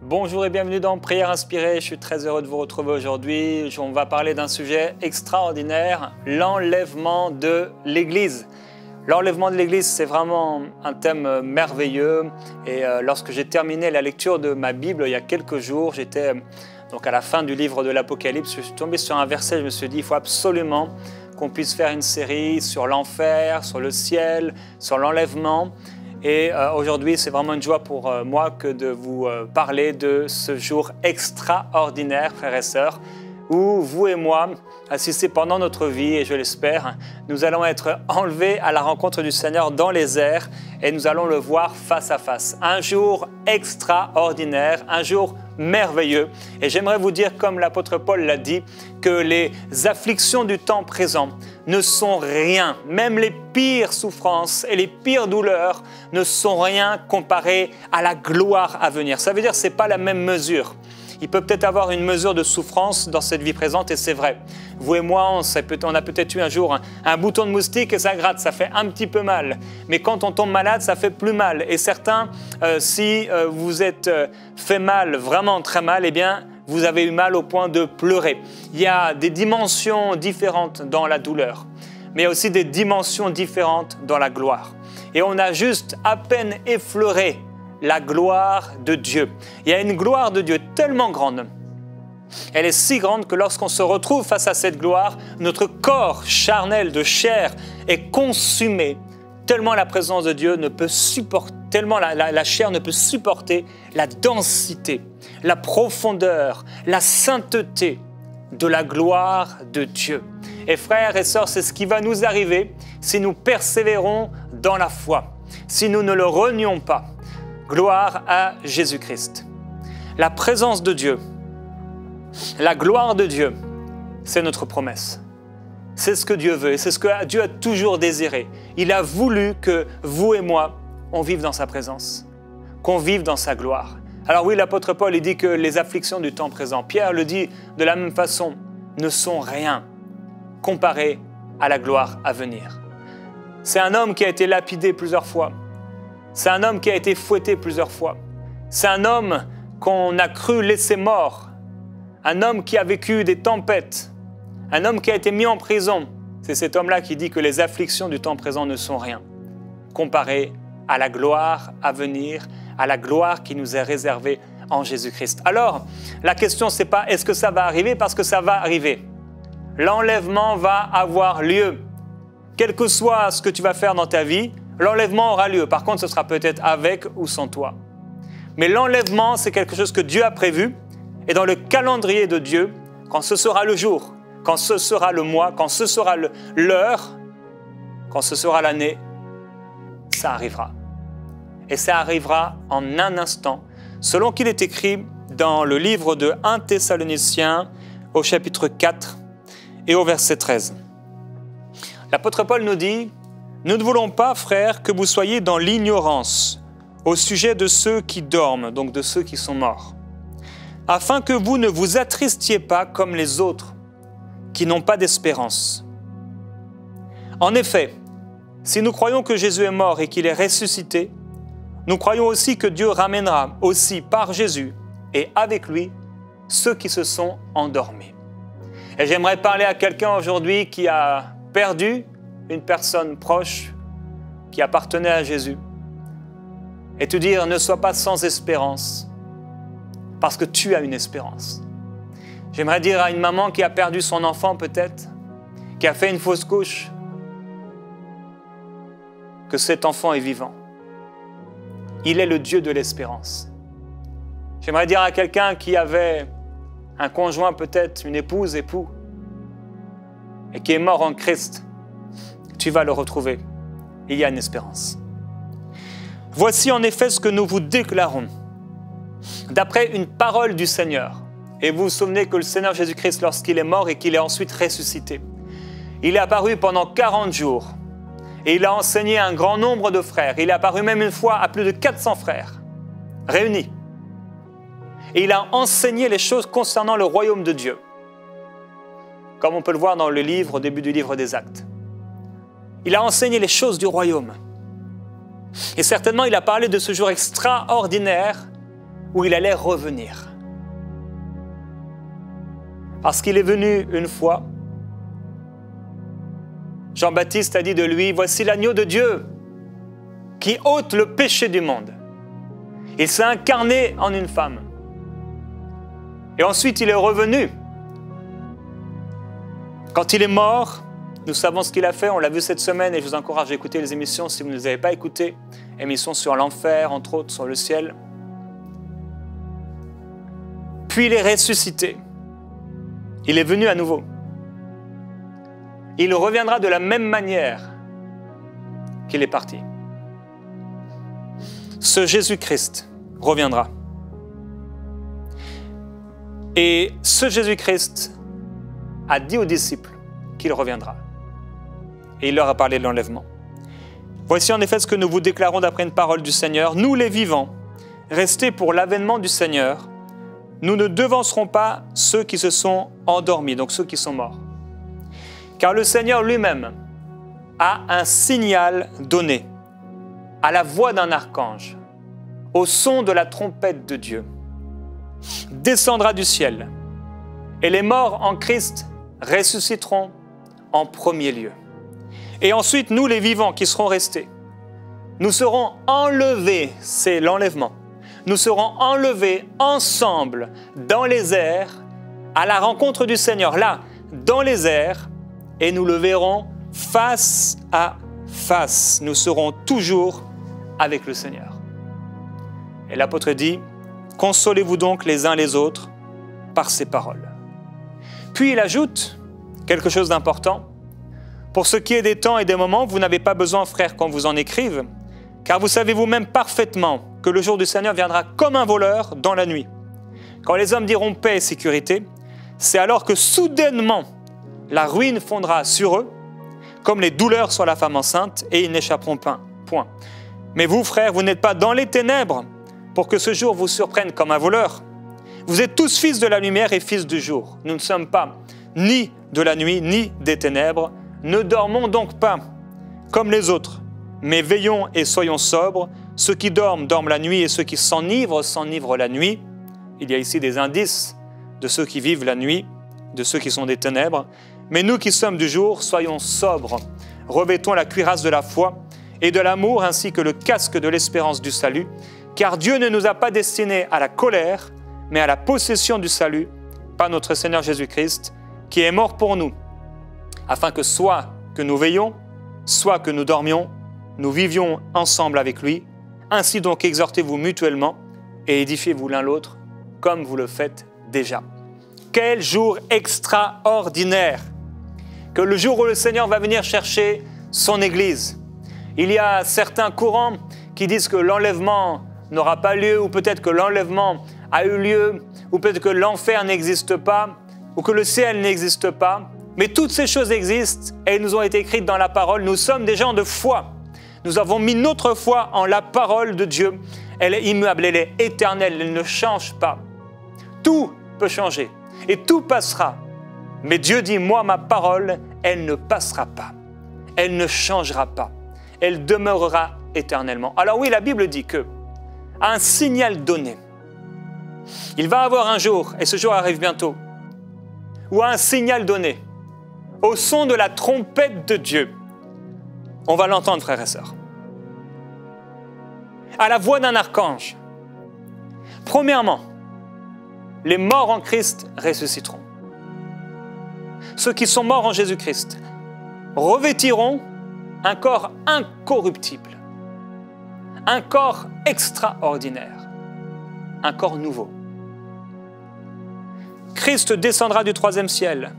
Bonjour et bienvenue dans Prière Inspirée. Je suis très heureux de vous retrouver aujourd'hui. On va parler d'un sujet extraordinaire, l'enlèvement de l'Église. L'enlèvement de l'Église, c'est vraiment un thème merveilleux. Et lorsque j'ai terminé la lecture de ma Bible il y a quelques jours, j'étais donc à la fin du livre de l'Apocalypse, je suis tombé sur un verset, je me suis dit, il faut absolument qu'on puisse faire une série sur l'enfer, sur le ciel, sur l'enlèvement. Et aujourd'hui, c'est vraiment une joie pour moi que de vous parler de ce jour extraordinaire, frères et sœurs, où vous et moi, assistés pendant notre vie, et je l'espère, nous allons être enlevés à la rencontre du Seigneur dans les airs et nous allons le voir face à face. Un jour extraordinaire, un jour merveilleux. Et j'aimerais vous dire, comme l'apôtre Paul l'a dit, que les afflictions du temps présent ne sont rien. Même les pires souffrances et les pires douleurs ne sont rien comparées à la gloire à venir. Ça veut dire que ce n'est pas la même mesure. Il peut peut-être avoir une mesure de souffrance dans cette vie présente et c'est vrai. Vous et moi, on a peut-être eu un jour un bouton de moustique et ça gratte, ça fait un petit peu mal. Mais quand on tombe malade, ça fait plus mal. Et certains, si vous êtes fait mal, vraiment très mal, eh bien, vous avez eu mal au point de pleurer. Il y a des dimensions différentes dans la douleur, mais il y a aussi des dimensions différentes dans la gloire. Et on a juste à peine effleuré la gloire de Dieu. Il y a une gloire de Dieu tellement grande. Elle est si grande que lorsqu'on se retrouve face à cette gloire, notre corps charnel de chair est consumé, tellement la présence de Dieu ne peut supporter, tellement la chair ne peut supporter la densité, la profondeur, la sainteté de la gloire de Dieu. Et frères et sœurs, c'est ce qui va nous arriver si nous persévérons dans la foi, si nous ne le renions pas. Gloire à Jésus-Christ. La présence de Dieu, la gloire de Dieu, c'est notre promesse. C'est ce que Dieu veut et c'est ce que Dieu a toujours désiré. Il a voulu que vous et moi, on vive dans sa présence, qu'on vive dans sa gloire. Alors oui, l'apôtre Paul, il dit que les afflictions du temps présent, Pierre le dit de la même façon, ne sont rien comparées à la gloire à venir. C'est un homme qui a été lapidé plusieurs fois. C'est un homme qui a été fouetté plusieurs fois. C'est un homme qu'on a cru laisser mort. Un homme qui a vécu des tempêtes. Un homme qui a été mis en prison. C'est cet homme-là qui dit que les afflictions du temps présent ne sont rien, comparées à la gloire à venir, à la gloire qui nous est réservée en Jésus-Christ. Alors, la question, ce n'est pas est-ce que ça va arriver, parce que ça va arriver. L'enlèvement va avoir lieu. Quel que soit ce que tu vas faire dans ta vie, l'enlèvement aura lieu. Par contre, ce sera peut-être avec ou sans toi. Mais l'enlèvement, c'est quelque chose que Dieu a prévu. Et dans le calendrier de Dieu, quand ce sera le jour, quand ce sera le mois, quand ce sera l'heure, quand ce sera l'année, ça arrivera. Et ça arrivera en un instant, selon qu'il est écrit dans le livre de 1 Thessaloniciens, au chapitre 4 et au verset 13. L'apôtre Paul nous dit: nous ne voulons pas, frères, que vous soyez dans l'ignorance au sujet de ceux qui dorment, donc de ceux qui sont morts, afin que vous ne vous attristiez pas comme les autres, qui n'ont pas d'espérance. En effet, si nous croyons que Jésus est mort et qu'il est ressuscité, nous croyons aussi que Dieu ramènera aussi par Jésus et avec lui ceux qui se sont endormis. Et j'aimerais parler à quelqu'un aujourd'hui qui a perdu une personne proche qui appartenait à Jésus et te dire: ne sois pas sans espérance, parce que tu as une espérance. J'aimerais dire à une maman qui a perdu son enfant peut-être, qui a fait une fausse couche, que cet enfant est vivant. Il est le Dieu de l'espérance. J'aimerais dire à quelqu'un qui avait un conjoint peut-être, une épouse, époux, et qui est mort en Christ, tu vas le retrouver. Il y a une espérance. Voici en effet ce que nous vous déclarons, d'après une parole du Seigneur. Et vous vous souvenez que le Seigneur Jésus-Christ, lorsqu'il est mort et qu'il est ensuite ressuscité, il est apparu pendant 40 jours. Et il a enseigné à un grand nombre de frères. Il est apparu même une fois à plus de 400 frères, réunis. Et il a enseigné les choses concernant le royaume de Dieu, comme on peut le voir dans le livre, au début du livre des Actes. Il a enseigné les choses du royaume. Et certainement, il a parlé de ce jour extraordinaire où il allait revenir. Parce qu'il est venu une fois, Jean-Baptiste a dit de lui, « Voici l'agneau de Dieu qui ôte le péché du monde. » Il s'est incarné en une femme. Et ensuite, il est revenu. Quand il est mort, nous savons ce qu'il a fait, on l'a vu cette semaine et je vous encourage à écouter les émissions si vous ne les avez pas écoutées. Émissions sur l'enfer, entre autres, sur le ciel. Puis il est ressuscité. Il est venu à nouveau. Il reviendra de la même manière qu'il est parti. Ce Jésus-Christ reviendra. Et ce Jésus-Christ a dit aux disciples qu'il reviendra. Et il leur a parlé de l'enlèvement. Voici en effet ce que nous vous déclarons d'après une parole du Seigneur. Nous les vivants, restés pour l'avènement du Seigneur, nous ne devancerons pas ceux qui se sont endormis, donc ceux qui sont morts. Car le Seigneur lui-même a un signal donné à la voix d'un archange, au son de la trompette de Dieu, descendra du ciel, et les morts en Christ ressusciteront en premier lieu. Et ensuite, nous les vivants qui serons restés, nous serons enlevés, c'est l'enlèvement, nous serons enlevés ensemble dans les airs à la rencontre du Seigneur, là, dans les airs, et nous le verrons face à face. Nous serons toujours avec le Seigneur. Et l'apôtre dit, « Consolez-vous donc les uns les autres par ces paroles. » Puis il ajoute quelque chose d'important. « Pour ce qui est des temps et des moments, vous n'avez pas besoin, frères, qu'on vous en écrive, car vous savez vous-même parfaitement que le jour du Seigneur viendra comme un voleur dans la nuit. Quand les hommes diront paix et sécurité, c'est alors que soudainement la ruine fondra sur eux, comme les douleurs sur la femme enceinte, et ils n'échapperont pas. Point. Mais vous, frères, vous n'êtes pas dans les ténèbres pour que ce jour vous surprenne comme un voleur. Vous êtes tous fils de la lumière et fils du jour. Nous ne sommes pas ni de la nuit, ni des ténèbres. Ne dormons donc pas comme les autres, mais veillons et soyons sobres. Ceux qui dorment, dorment la nuit, et ceux qui s'enivrent, s'enivrent la nuit. Il y a ici des indices de ceux qui vivent la nuit, de ceux qui sont des ténèbres. Mais nous qui sommes du jour, soyons sobres. Revêtons la cuirasse de la foi et de l'amour, ainsi que le casque de l'espérance du salut. Car Dieu ne nous a pas destinés à la colère, mais à la possession du salut, par notre Seigneur Jésus-Christ, qui est mort pour nous, afin que soit que nous veillions, soit que nous dormions, nous vivions ensemble avec lui. Ainsi donc exhortez-vous mutuellement et édifiez-vous l'un l'autre, comme vous le faites déjà. Quel jour extraordinaire! Que le jour où le Seigneur va venir chercher son Église. Il y a certains courants qui disent que l'enlèvement n'aura pas lieu, ou peut-être que l'enlèvement a eu lieu, ou peut-être que l'enfer n'existe pas, ou que le ciel n'existe pas. Mais toutes ces choses existent et elles nous ont été écrites dans la parole. Nous sommes des gens de foi. Nous avons mis notre foi en la parole de Dieu. Elle est immuable, elle est éternelle, elle ne change pas. Tout peut changer et tout passera. Mais Dieu dit, moi, ma parole, elle ne passera pas. Elle ne changera pas. Elle demeurera éternellement. Alors oui, la Bible dit que, à un signal donné, il va y avoir un jour, et ce jour arrive bientôt, où à un signal donné, au son de la trompette de Dieu, on va l'entendre, frères et sœurs. À la voix d'un archange. Premièrement, les morts en Christ ressusciteront. Ceux qui sont morts en Jésus-Christ revêtiront un corps incorruptible, un corps extraordinaire, un corps nouveau. Christ descendra du troisième ciel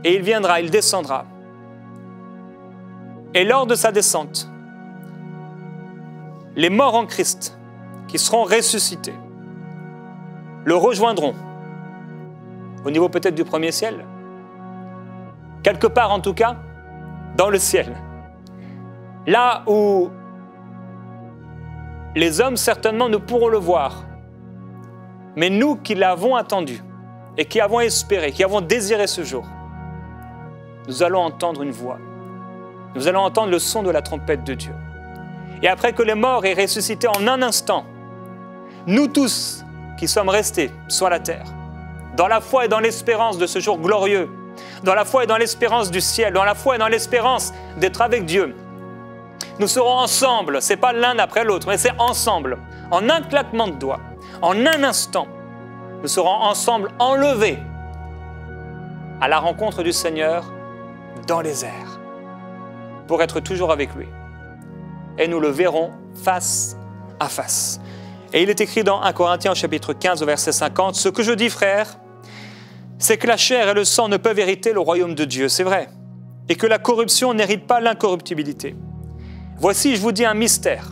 et il viendra, il descendra. Et lors de sa descente, les morts en Christ qui seront ressuscités le rejoindront au niveau peut-être du premier ciel, quelque part en tout cas, dans le ciel. Là où les hommes certainement ne pourront le voir, mais nous qui l'avons attendu et qui avons espéré, qui avons désiré ce jour, nous allons entendre une voix. Nous allons entendre le son de la trompette de Dieu. Et après que les morts aient ressuscité en un instant, nous tous qui sommes restés sur la terre, dans la foi et dans l'espérance de ce jour glorieux, dans la foi et dans l'espérance du ciel, dans la foi et dans l'espérance d'être avec Dieu, nous serons ensemble, ce n'est pas l'un après l'autre, mais c'est ensemble, en un claquement de doigts, en un instant, nous serons ensemble enlevés à la rencontre du Seigneur dans les airs, pour être toujours avec lui. Et nous le verrons face à face. Et il est écrit dans 1 Corinthiens au chapitre 15 au verset 50, « Ce que je dis, frères, c'est que la chair et le sang ne peuvent hériter le royaume de Dieu. » C'est vrai. Et que la corruption n'hérite pas l'incorruptibilité. Voici, je vous dis un mystère.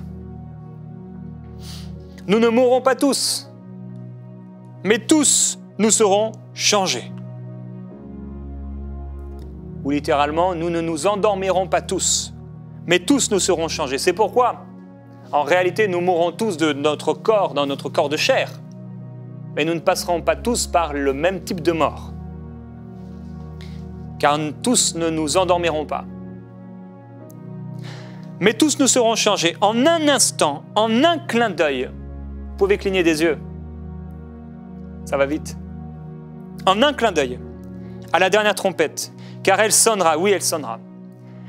Nous ne mourrons pas tous, mais tous nous serons changés. Ou littéralement, nous ne nous endormirons pas tous, mais tous nous serons changés. C'est pourquoi, en réalité, nous mourrons tous de notre corps, dans notre corps de chair, mais nous ne passerons pas tous par le même type de mort. Car tous ne nous endormiront pas. Mais tous nous serons changés en un instant, en un clin d'œil. Vous pouvez cligner des yeux. Ça va vite. En un clin d'œil, à la dernière trompette, car elle sonnera, oui, elle sonnera.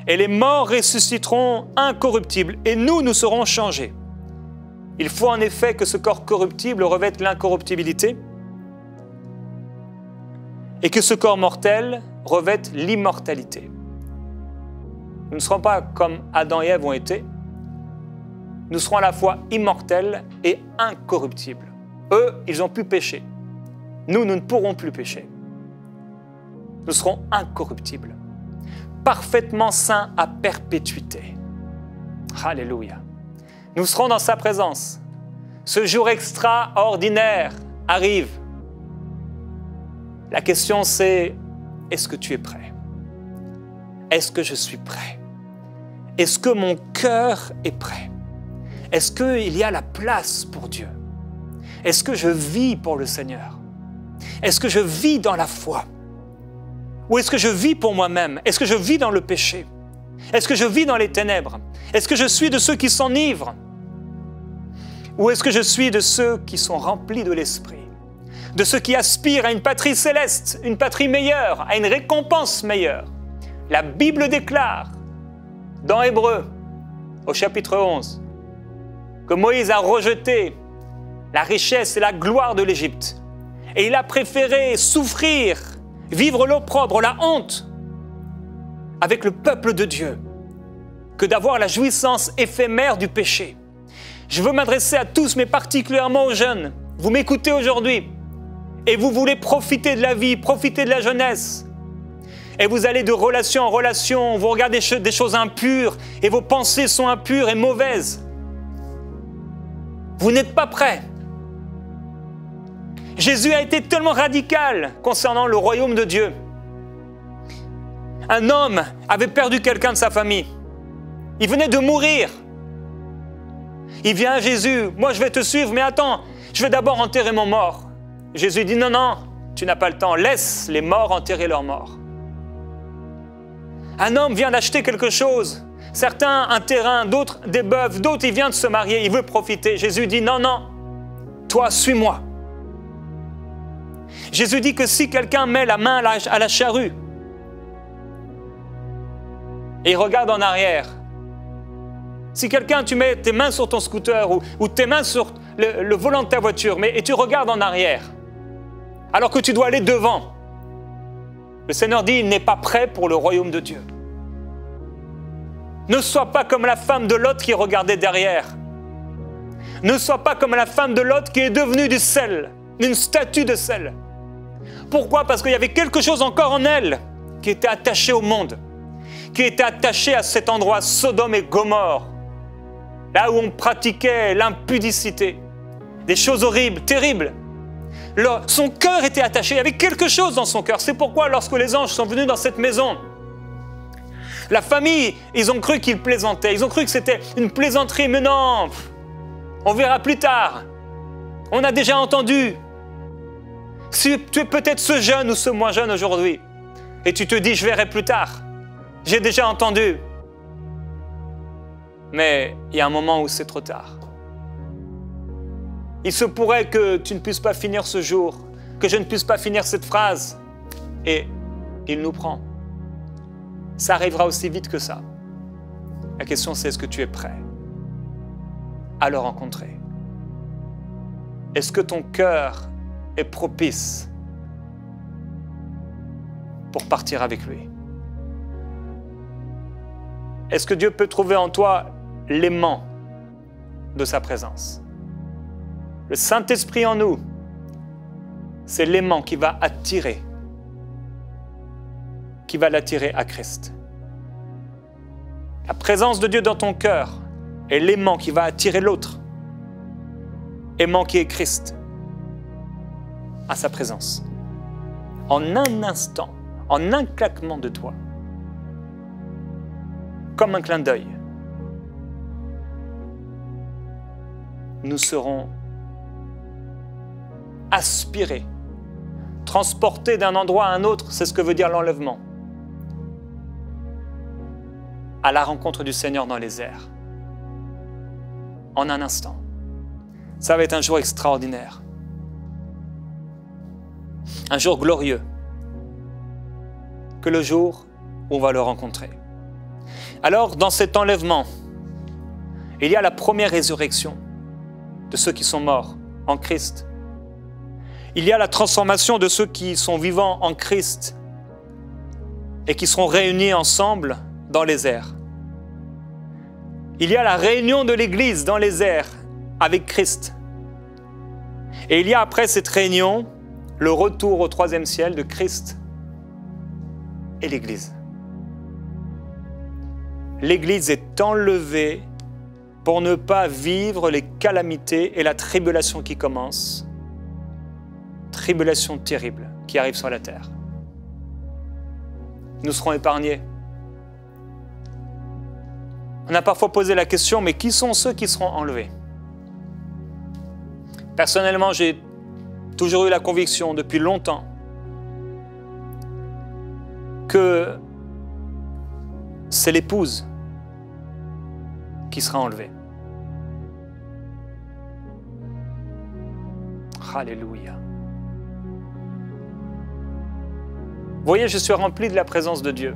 Et les morts ressusciteront incorruptibles, et nous serons changés. Il faut en effet que ce corps corruptible revête l'incorruptibilité, et que ce corps mortel revête l'immortalité. Nous ne serons pas comme Adam et Ève ont été. Nous serons à la fois immortels et incorruptibles. Eux, ils ont pu pécher. Nous ne pourrons plus pécher. Nous serons incorruptibles, parfaitement saints à perpétuité. Alléluia. Nous serons dans sa présence. Ce jour extraordinaire arrive. La question c'est, est-ce que tu es prêt? Est-ce que je suis prêt? Est-ce que mon cœur est prêt? Est-ce qu'il y a la place pour Dieu? Est-ce que je vis pour le Seigneur? Est-ce que je vis dans la foi? Ou est-ce que je vis pour moi-même? Est-ce que je vis dans le péché? Est-ce que je vis dans les ténèbres? Est-ce que je suis de ceux qui s'enivrent? Ou est-ce que je suis de ceux qui sont remplis de l'Esprit? De ceux qui aspirent à une patrie céleste, une patrie meilleure, à une récompense meilleure? La Bible déclare, dans Hébreux, au chapitre 11, que Moïse a rejeté la richesse et la gloire de l'Égypte. Et il a préféré souffrir, vivre l'opprobre, la honte, avec le peuple de Dieu, que d'avoir la jouissance éphémère du péché. Je veux m'adresser à tous, mais particulièrement aux jeunes. Vous m'écoutez aujourd'hui, et vous voulez profiter de la vie, profiter de la jeunesse. Et vous allez de relation en relation, vous regardez des choses impures, et vos pensées sont impures et mauvaises. Vous n'êtes pas prêts. Jésus a été tellement radical concernant le royaume de Dieu. Un homme avait perdu quelqu'un de sa famille. Il venait de mourir. Il vient à Jésus, moi je vais te suivre, mais attends, je vais d'abord enterrer mon mort. Jésus dit non, non, tu n'as pas le temps, laisse les morts enterrer leurs morts. Un homme vient d'acheter quelque chose, certains un terrain, d'autres des bœufs, d'autres il vient de se marier, il veut profiter. Jésus dit non, non, toi suis-moi. Jésus dit que si quelqu'un met la main à la charrue et il regarde en arrière, si quelqu'un, tu mets tes mains sur ton scooter ou tes mains sur le volant de ta voiture et tu regardes en arrière, alors que tu dois aller devant, le Seigneur dit, il n'est pas prêt pour le royaume de Dieu. Ne sois pas comme la femme de Lot qui regardait derrière. Ne sois pas comme la femme de Lot qui est devenue du sel, une statue de sel. Pourquoi? Parce qu'il y avait quelque chose encore en elle qui était attaché au monde, qui était attaché à cet endroit Sodome et Gomorrhe, là où on pratiquait l'impudicité, des choses horribles, terribles. Son cœur était attaché, il y avait quelque chose dans son cœur. C'est pourquoi lorsque les anges sont venus dans cette maison, la famille, ils ont cru qu'ils plaisantaient, ils ont cru que c'était une plaisanterie, mais non, on verra plus tard, on a déjà entendu. Si tu es peut-être ce jeune ou ce moins jeune aujourd'hui, et tu te dis, je verrai plus tard, j'ai déjà entendu. Mais il y a un moment où c'est trop tard. Il se pourrait que tu ne puisses pas finir ce jour, que je ne puisse pas finir cette phrase. Et il nous prend. Ça arrivera aussi vite que ça. La question, c'est est-ce que tu es prêt à le rencontrer? Est-ce que ton cœur est propice pour partir avec lui? Est-ce que Dieu peut trouver en toi l'aimant de sa présence? Le Saint-Esprit en nous, c'est l'aimant qui va l'attirer à Christ. La présence de Dieu dans ton cœur est l'aimant qui va attirer l'autre, aimant qui est Christ, à sa présence. En un instant, en un claquement de doigts, comme un clin d'œil, nous serons aspirés, transportés d'un endroit à un autre, c'est ce que veut dire l'enlèvement, à la rencontre du Seigneur dans les airs. En un instant. Ça va être un jour extraordinaire. Un jour glorieux. Que le jour où on va le rencontrer. Alors, dans cet enlèvement, il y a la première résurrection de ceux qui sont morts en Christ. Il y a la transformation de ceux qui sont vivants en Christ et qui seront réunis ensemble dans les airs. Il y a la réunion de l'Église dans les airs avec Christ. Et il y a après cette réunion le retour au troisième ciel de Christ et l'Église. L'Église est enlevée pour ne pas vivre les calamités et la tribulation qui commence. Tribulation terrible qui arrive sur la terre. Nous serons épargnés. On a parfois posé la question, mais qui sont ceux qui seront enlevés? Personnellement, j'ai toujours eu la conviction depuis longtemps que c'est l'épouse qui sera enlevée. Alléluia. Vous voyez, je suis rempli de la présence de Dieu.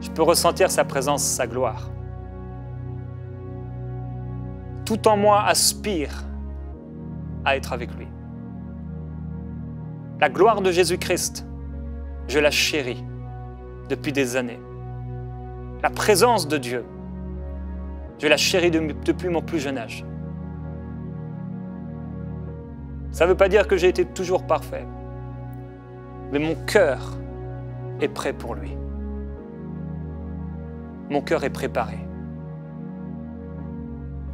Je peux ressentir sa présence, sa gloire. Tout en moi aspire à être avec lui. La gloire de Jésus-Christ, je la chéris depuis des années. La présence de Dieu, je la chéris depuis mon plus jeune âge. Ça ne veut pas dire que j'ai été toujours parfait, mais mon cœur est prêt pour lui. Mon cœur est préparé.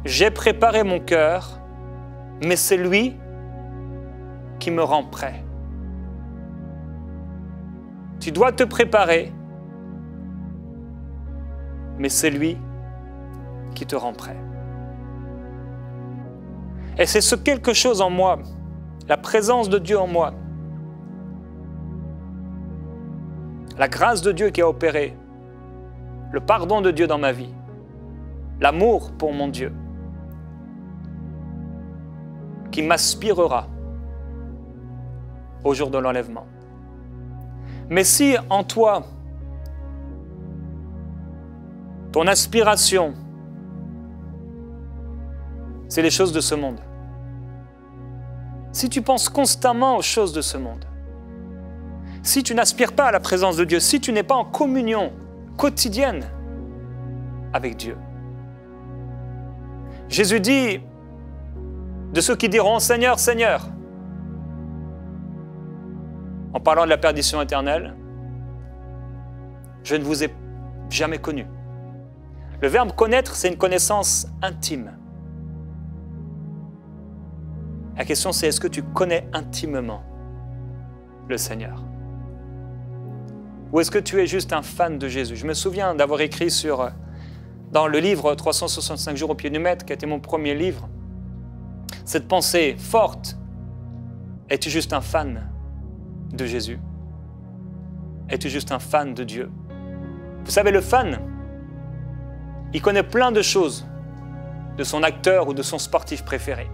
J'ai préparé mon cœur, mais c'est lui qui me rend prêt. Tu dois te préparer, mais c'est lui qui te rend prêt. Et c'est ce quelque chose en moi, la présence de Dieu en moi, la grâce de Dieu qui a opéré, le pardon de Dieu dans ma vie, l'amour pour mon Dieu, qui m'aspirera au jour de l'enlèvement. Mais si en toi, ton aspiration, c'est les choses de ce monde, si tu penses constamment aux choses de ce monde, si tu n'aspires pas à la présence de Dieu, si tu n'es pas en communion quotidienne avec Dieu. Jésus dit de ceux qui diront « Seigneur, Seigneur », en parlant de la perdition éternelle, « Je ne vous ai jamais connu ». Le verbe « connaître », c'est une connaissance intime. La question, c'est est-ce que tu connais intimement le Seigneur? Ou est-ce que tu es juste un fan de Jésus? Je me souviens d'avoir écrit dans le livre 365 jours au pied du maître, qui a été mon premier livre, cette pensée forte. Es-tu juste un fan de Jésus? Es-tu juste un fan de Dieu? Vous savez, le fan, il connaît plein de choses de son acteur ou de son sportif préféré.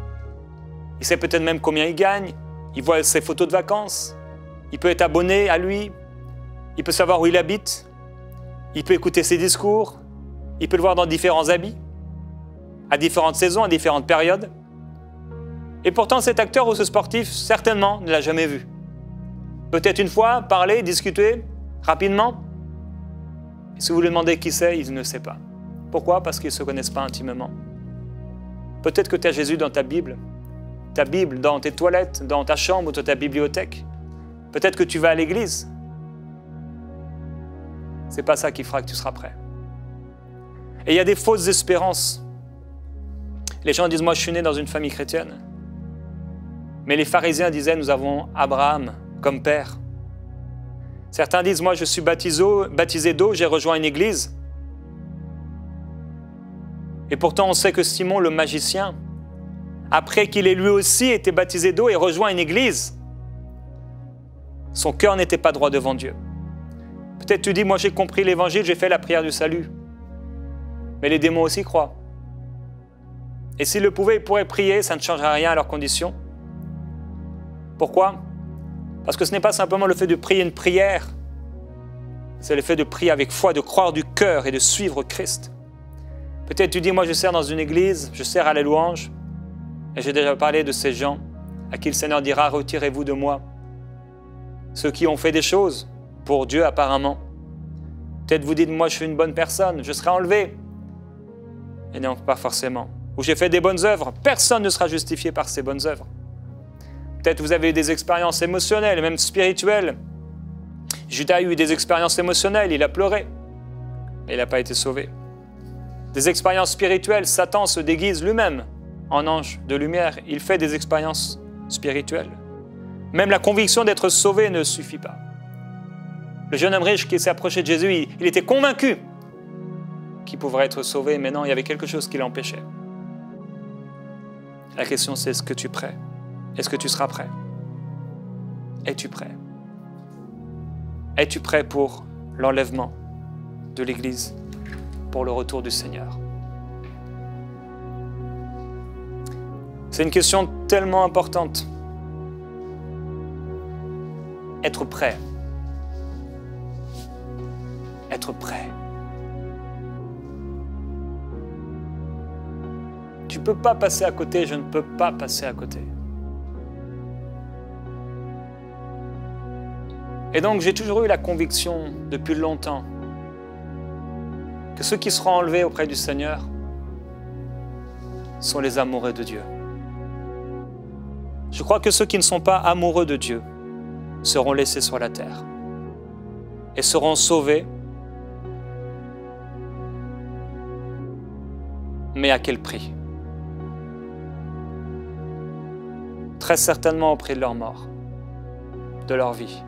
Il sait peut-être même combien il gagne, il voit ses photos de vacances, il peut être abonné à lui, il peut savoir où il habite, il peut écouter ses discours, il peut le voir dans différents habits, à différentes saisons, à différentes périodes. Et pourtant, cet acteur ou ce sportif, certainement, ne l'a jamais vu. Peut-être une fois, parler, discuter, rapidement. Et si vous lui demandez qui c'est, il ne sait pas. Pourquoi? Parce qu'ils ne se connaissent pas intimement. Peut-être que tu as Jésus dans ta Bible dans tes toilettes, dans ta chambre ou dans ta bibliothèque. Peut-être que tu vas à l'église. Ce n'est pas ça qui fera que tu seras prêt. Et il y a des fausses espérances. Les gens disent, moi je suis né dans une famille chrétienne. Mais les pharisiens disaient, nous avons Abraham comme père. Certains disent, moi je suis baptisé d'eau, j'ai rejoint une église. Et pourtant on sait que Simon le magicien, après qu'il ait lui aussi été baptisé d'eau et rejoint une église, son cœur n'était pas droit devant Dieu. Peut-être tu dis, moi j'ai compris l'évangile, j'ai fait la prière du salut. Mais les démons aussi croient. Et s'ils le pouvaient, ils pourraient prier, ça ne changerait rien à leurs conditions. Pourquoi? Parce que ce n'est pas simplement le fait de prier une prière, c'est le fait de prier avec foi, de croire du cœur et de suivre Christ. Peut-être tu dis, moi je sers dans une église, je sers à la louange, et j'ai déjà parlé de ces gens à qui le Seigneur dira, retirez-vous de moi. Ceux qui ont fait des choses pour Dieu apparemment. Peut-être vous dites, moi je suis une bonne personne, je serai enlevé. Et non, pas forcément. Ou j'ai fait des bonnes œuvres, personne ne sera justifié par ces bonnes œuvres. Peut-être vous avez eu des expériences émotionnelles, même spirituelles. Judas a eu des expériences émotionnelles, il a pleuré, mais il n'a pas été sauvé. Des expériences spirituelles, Satan se déguise lui-même en ange de lumière, il fait des expériences spirituelles. Même la conviction d'être sauvé ne suffit pas. Le jeune homme riche qui s'est approché de Jésus, il était convaincu qu'il pourrait être sauvé, mais non, il y avait quelque chose qui l'empêchait. La question c'est, est-ce que tu es prêt? Est-ce que tu seras prêt? Es-tu prêt? Es-tu prêt pour l'enlèvement de l'Église, pour le retour du Seigneur? C'est une question tellement importante. Être prêt. Être prêt. Tu ne peux pas passer à côté, je ne peux pas passer à côté. Et donc j'ai toujours eu la conviction depuis longtemps que ceux qui seront enlevés auprès du Seigneur sont les amoureux de Dieu. Je crois que ceux qui ne sont pas amoureux de Dieu seront laissés sur la terre et seront sauvés, mais à quel prix? Très certainement au prix de leur mort, de leur vie.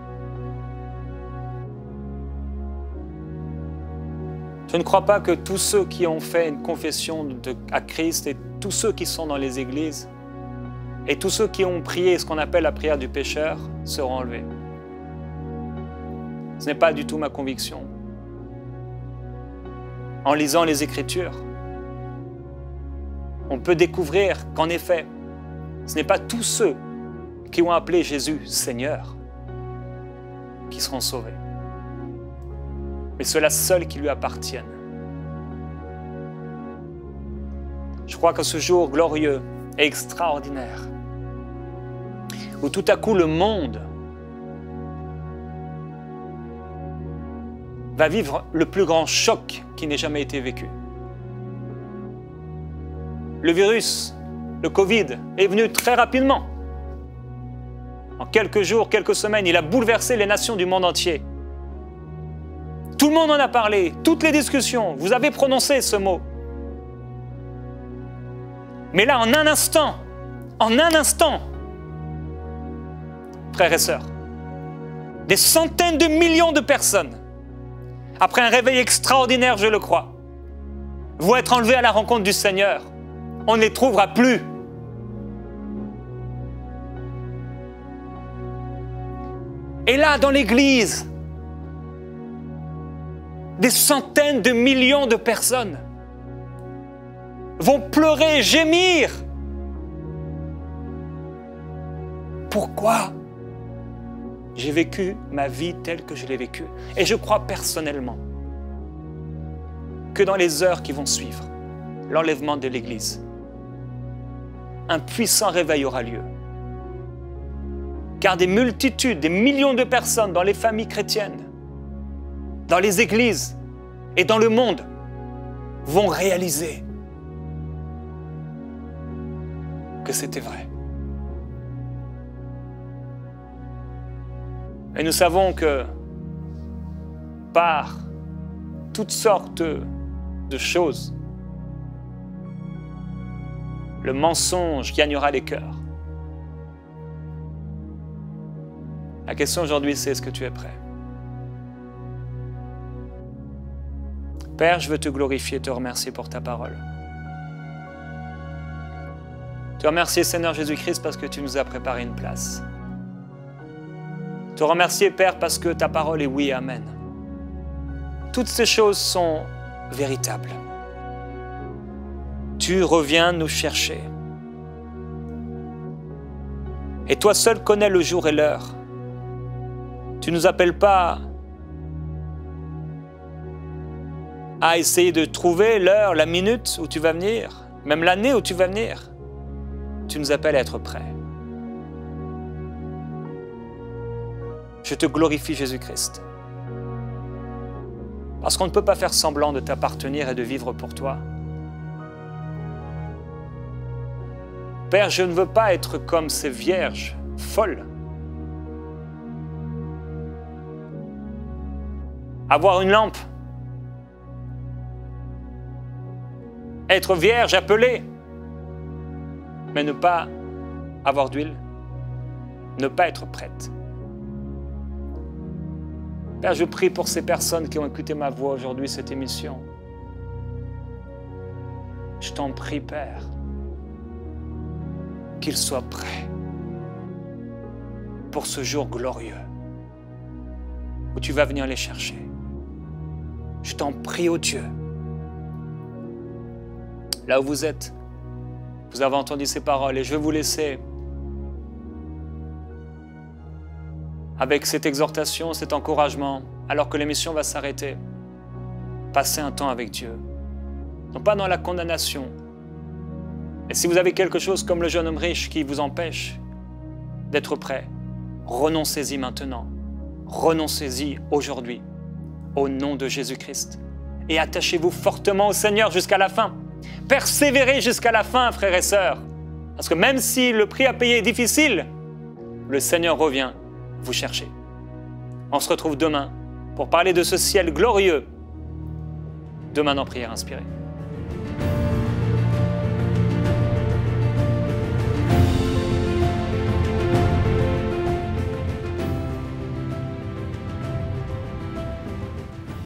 Je ne crois pas que tous ceux qui ont fait une confession à Christ et tous ceux qui sont dans les églises et tous ceux qui ont prié ce qu'on appelle la prière du pécheur seront enlevés. Ce n'est pas du tout ma conviction. En lisant les Écritures, on peut découvrir qu'en effet, ce n'est pas tous ceux qui ont appelé Jésus Seigneur qui seront sauvés, mais ceux-là seuls qui lui appartiennent. Je crois que ce jour glorieux et extraordinaire, où tout à coup le monde va vivre le plus grand choc qui n'ait jamais été vécu. Le virus, le Covid, est venu très rapidement. En quelques jours, quelques semaines, il a bouleversé les nations du monde entier. Tout le monde en a parlé, toutes les discussions, vous avez prononcé ce mot. Mais là, en un instant, frères et sœurs, des centaines de millions de personnes, après un réveil extraordinaire, je le crois, vont être enlevés à la rencontre du Seigneur. On ne les trouvera plus. Et là, dans l'Église, des centaines de millions de personnes vont pleurer, gémir. Pourquoi? J'ai vécu ma vie telle que je l'ai vécue. Et je crois personnellement que dans les heures qui vont suivre, l'enlèvement de l'Église, un puissant réveil aura lieu. Car des multitudes, des millions de personnes dans les familles chrétiennes, dans les églises et dans le monde vont réaliser que c'était vrai. Et nous savons que par toutes sortes de choses, le mensonge gagnera les cœurs. La question aujourd'hui, c'est est-ce que tu es prêt? Père, je veux te glorifier et te remercier pour ta parole. Te remercier, Seigneur Jésus-Christ, parce que tu nous as préparé une place. Te remercier, Père, parce que ta parole est oui et amen. Toutes ces choses sont véritables. Tu reviens nous chercher. Et toi seul connais le jour et l'heure. Tu ne nous appelles pas à essayer de trouver l'heure, la minute où tu vas venir, même l'année où tu vas venir. Tu nous appelles à être prêts. Je te glorifie, Jésus-Christ. Parce qu'on ne peut pas faire semblant de t'appartenir et de vivre pour toi. Père, je ne veux pas être comme ces vierges folles. Avoir une lampe. Être vierge, appelée. Mais ne pas avoir d'huile. Ne pas être prête. Père, je prie pour ces personnes qui ont écouté ma voix aujourd'hui, cette émission. Je t'en prie, Père, qu'ils soient prêts pour ce jour glorieux où tu vas venir les chercher. Je t'en prie, ô Dieu. Là où vous êtes, vous avez entendu ces paroles et je vais vous laisser avec cette exhortation, cet encouragement, alors que l'émission va s'arrêter. Passez un temps avec Dieu. Non pas dans la condamnation. Et si vous avez quelque chose comme le jeune homme riche qui vous empêche d'être prêt, renoncez-y maintenant. Renoncez-y aujourd'hui, au nom de Jésus-Christ. Et attachez-vous fortement au Seigneur jusqu'à la fin. Persévérez jusqu'à la fin, frères et sœurs. Parce que même si le prix à payer est difficile, le Seigneur revient vous chercher. On se retrouve demain pour parler de ce ciel glorieux. Demain dans Prière Inspirée.